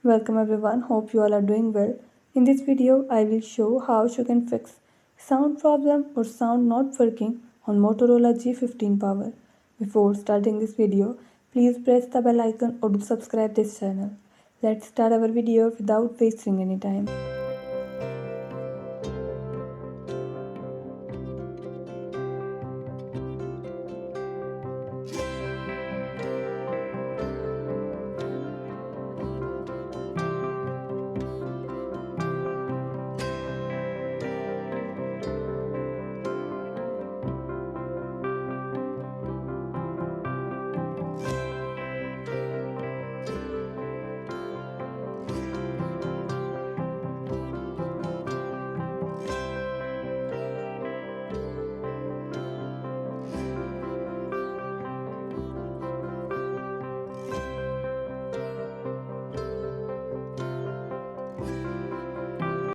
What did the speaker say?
Welcome everyone, hope you all are doing well. In this video, I will show how you can fix sound problem or sound not working on Motorola G15 power. Before starting this video, please press the bell icon or do subscribe this channel. Let's start our video without wasting any time.